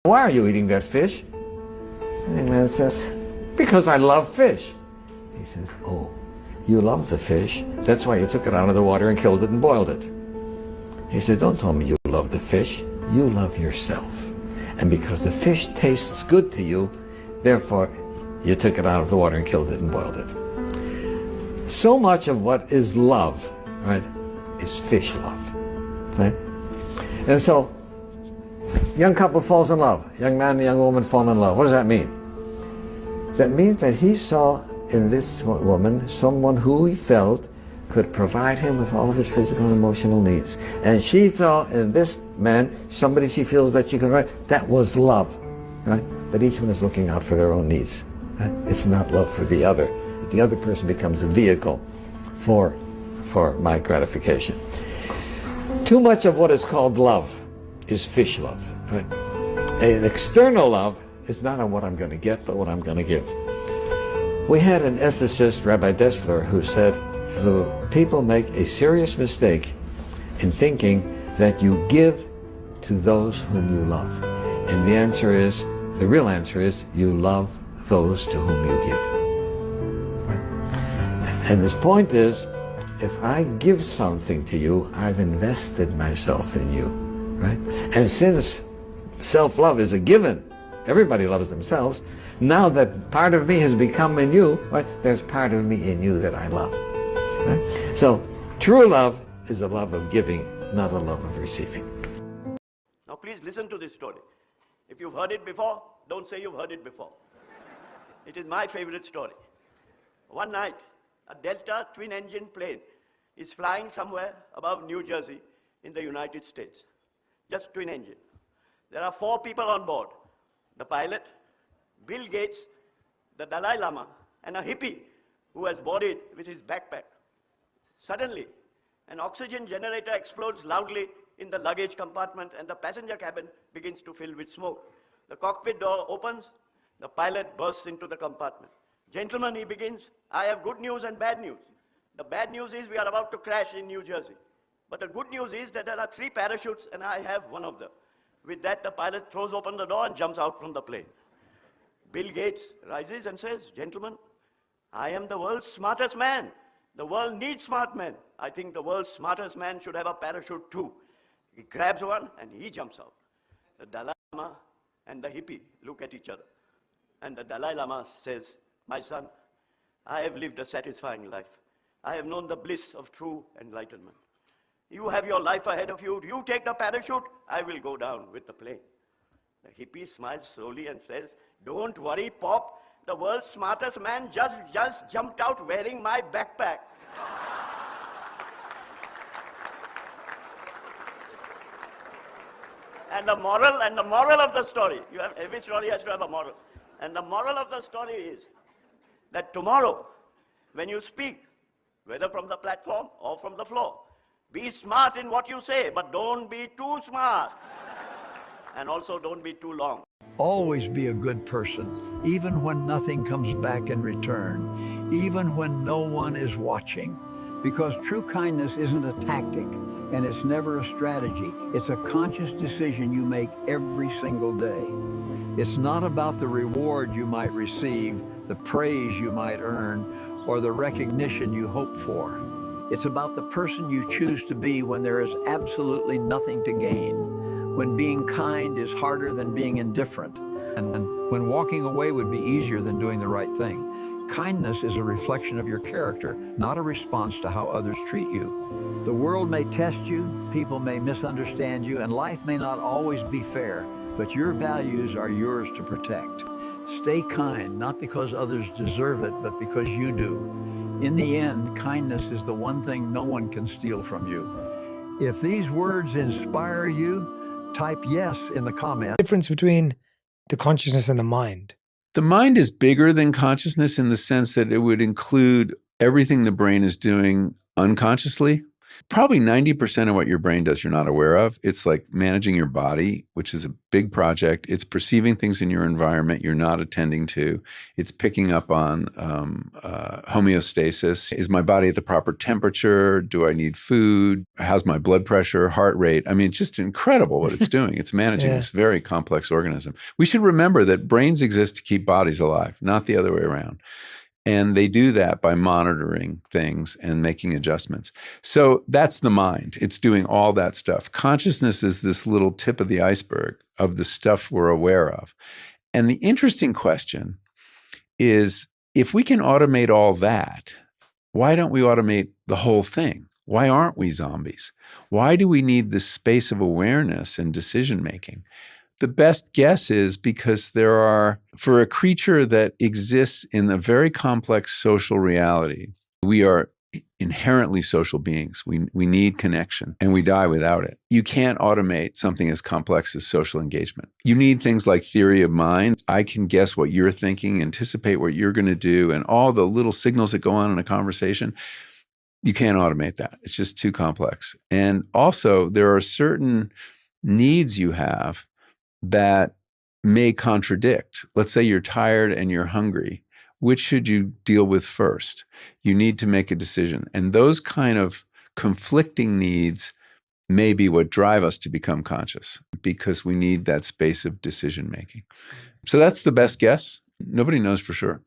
Why are you eating that fish? And the man says, because I love fish. He says, oh, you love the fish. That's why you took it out of the water and killed it and boiled it. He said, don't tell me you love the fish. You love yourself. And because the fish tastes good to you, therefore, you took it out of the water and killed it and boiled it. So much of what is love, right, is fish love, right? And so, young couple falls in love. Young man and young woman fall in love. What does that mean? That means that he saw in this woman someone who he felt could provide him with all of his physical and emotional needs. And she saw in this man somebody she feels that she can write. That was love, right? But each one is looking out for their own needs. Right? It's not love for the other. The other person becomes a vehicle for my gratification. Too much of what is called love is fish love. Right? An external love is not on what I'm going to get, but what I'm going to give. We had an ethicist, Rabbi Dessler, who said, the people make a serious mistake in thinking that you give to those whom you love. And the answer is, the real answer is, you love those to whom you give. Right? And his point is, if I give something to you, I've invested myself in you. Right? And since self-love is a given, everybody loves themselves, now that part of me has become in you, right, there's part of me in you that I love. Right? So true love is a love of giving, not a love of receiving. Now please listen to this story. If you've heard it before, don't say you've heard it before. It is my favorite story. One night, a Delta twin-engine plane is flying somewhere above New Jersey in the United States. Just twin engine. There are 4 people on board. The pilot, Bill Gates, the Dalai Lama, and a hippie who has boarded with his backpack. Suddenly, an oxygen generator explodes loudly in the luggage compartment and the passenger cabin begins to fill with smoke. The cockpit door opens, the pilot bursts into the compartment. Gentlemen, he begins, I have good news and bad news. The bad news is we are about to crash in New Jersey. But the good news is that there are 3 parachutes and I have one of them. With that, the pilot throws open the door and jumps out from the plane. Bill Gates rises and says, gentlemen, I am the world's smartest man. The world needs smart men. I think the world's smartest man should have a parachute too. He grabs one and he jumps out. The Dalai Lama and the hippie look at each other. And the Dalai Lama says, my son, I have lived a satisfying life. I have known the bliss of true enlightenment. You have your life ahead of you. You take the parachute, I will go down with the plane. The hippie smiles slowly and says, don't worry, Pop. The world's smartest man just jumped out wearing my backpack. And the moral of the story, every story has to have a moral. And the moral of the story is that tomorrow, when you speak, whether from the platform or from the floor, be smart in what you say, but don't be too smart. And also don't be too long. Always be a good person, even when nothing comes back in return, even when no one is watching. Because true kindness isn't a tactic, and it's never a strategy. It's a conscious decision you make every single day. It's not about the reward you might receive, the praise you might earn, or the recognition you hope for. It's about the person you choose to be when there is absolutely nothing to gain, when being kind is harder than being indifferent, and when walking away would be easier than doing the right thing. Kindness is a reflection of your character, not a response to how others treat you. The world may test you, people may misunderstand you, and life may not always be fair, but your values are yours to protect. Stay kind, not because others deserve it, but because you do. In the end, kindness is the one thing no one can steal from you. If these words inspire you, type yes in the comments. Difference between the consciousness and the mind. The mind is bigger than consciousness in the sense that it would include everything the brain is doing unconsciously. Probably 90% of what your brain does you're not aware of. It's like managing your body, which is a big project. It's perceiving things in your environment you're not attending to. It's picking up on homeostasis. Is my body at the proper temperature? Do I need food? How's my blood pressure, heart rate? I mean, it's just incredible what it's doing. It's managing Yeah. this very complex organism. We should remember that brains exist to keep bodies alive, not the other way around. And they do that by monitoring things and making adjustments. So that's the mind. It's doing all that stuff. Consciousness is this little tip of the iceberg of the stuff we're aware of. And the interesting question is, if we can automate all that, why don't we automate the whole thing? Why aren't we zombies? Why do we need this space of awareness and decision making? The best guess is because there are, for a creature that exists in a very complex social reality, we are inherently social beings. We need connection and we die without it. You can't automate something as complex as social engagement. You need things like theory of mind. I can guess what you're thinking, anticipate what you're going to do, and all the little signals that go on in a conversation. You can't automate that. It's just too complex. And also, there are certain needs you have that may contradict. Let's say you're tired and you're hungry. Which should you deal with first? You need to make a decision. And those kind of conflicting needs may be what drive us to become conscious, because we need that space of decision making. So that's the best guess. Nobody knows for sure.